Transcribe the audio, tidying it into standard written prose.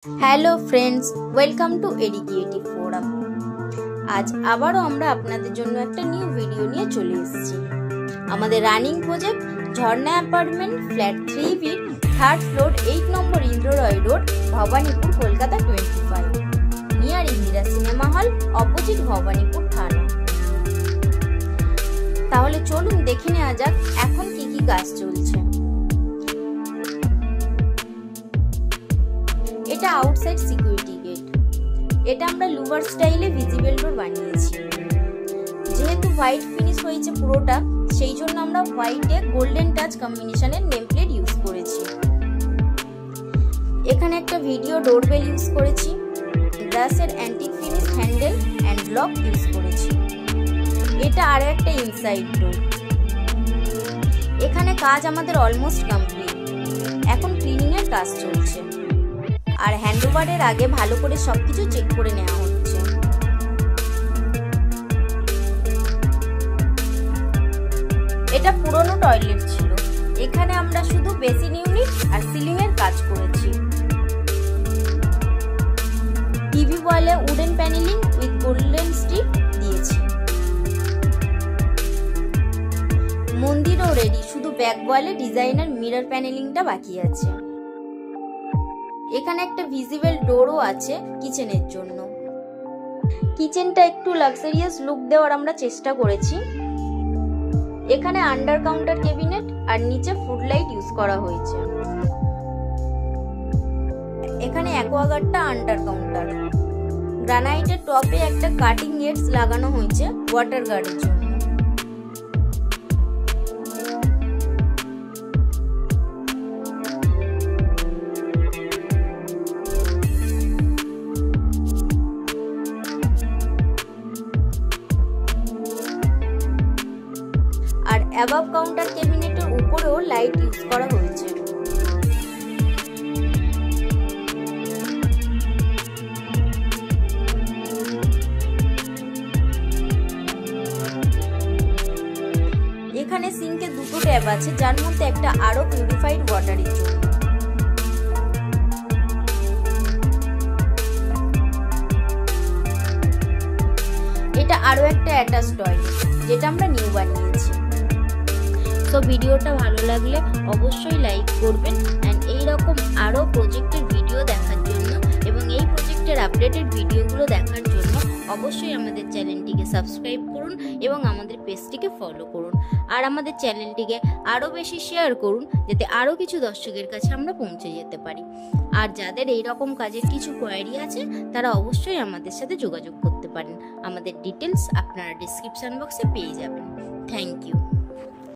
Hello friends, welcome to educative forum. আজ আবারও আমরা আপনাদের জন্য একটা নিউ ভিডিও নিয়ে চলে এসেছি। আমাদের running project Jharna apartment flat 3B 3rd floor 8 number Indra Roy road, Bhowanipore, Kolkata 25, near Indira cinema hall, opposite Bhowanipore থানা। তাহলে চলুন দেখে নেওয়া যাক এখন কি কি কাজ চলছে। এটা আউটসাইড সিকিউরিটি গেট। এটা আমরা লুভার স্টাইলে ভিজিবল ডোর বানিয়েছি। যেহেতু হোয়াইট ফিনিশ হয়েছে পুরোটা, সেই জন্য আমরা হোয়াইটে গোল্ডেন টাচ কম্বিনেশনের নেম প্লেট ইউজ করেছি। এখানে একটা ভিডিও ডোরবেল ইউজ করেছি। গ্লাসের antique finish handle and lock use করেছি। এটা আরো একটা ইনসাইড ডোর। এখানে কাজ আমাদের অলমোস্ট কমপ্লিট। এখন ক্লিনিং এর কাজ চলছে, আর হ্যান্ডওভারের আগে ভালো করে সবকিছু চেক করে নেওয়া হচ্ছে। এটা পুরনো টয়লেট ছিল। এখানে আমরা শুধু বেসিন ইউনিট আর সিলিং এর কাজ করেছি। টিভি ওয়ালে wooden panelling with golden strip দিয়েছি। মন্দিরও রেডি, শুধু ব্যাক ওয়ালে ডিজাইনার মিরর প্যানেলিংটা বাকি আছে। এখানে একটা ভিজিবল ডোরও আছে কিচেনের জন্য। কিচেনটা একটু লাক্সারিয়াস লুক দেওয়ার আমরা চেষ্টা করেছি। এখানে আন্ডার কাউন্টার ক্যাবিনেট আর নিচে ফুড লাইট ইউজ করা হয়েছে। এখানে অ্যাকোয়াগার্ডটা আন্ডার কাউন্টার। গ্রানাইটের টপে একটা কাটিং এডস লাগানো হয়েছে ওয়াটার গার্ডের জন্য। আর অ্যাবাভ কাউন্টার ক্যাবিনেটের উপরেও লাইট ইউজ করা হয়েছে। এখানে সিঙ্কে দুটো ট্যাপ আছে, যার মধ্যে একটা আরো পিউরিফাইড ওয়াটারের জন্য। এটা আরো একটা অ্যাটাচ টয়লেট, যেটা আমরা নিউ বানিয়েছি। তো ভিডিওটা ভালো লাগলে অবশ্যই লাইক করবেন, এন্ড এইরকম আরো প্রজেক্টের ভিডিও দেখার জন্য এবং এই প্রজেক্টের আপডেটেড ভিডিওগুলো দেখার জন্য অবশ্যই আমাদের চ্যানেলটিকে সাবস্ক্রাইব করুন এবং আমাদের পেজটিকে ফলো করুন। আর আমাদের চ্যানেলটিকে আরো বেশি শেয়ার করুন, যাতে আরো কিছু দর্শকের কাছে আমরা পৌঁছে যেতে পারি। আর যাদের এইরকম কাজের কিছু কোয়ারি আছে, তারা অবশ্যই আমাদের সাথে যোগাযোগ করতে পারেন। আমাদের ডিটেলস আপনারা ডেসক্রিপশন বক্সে পেয়ে যাবেন। Thank you.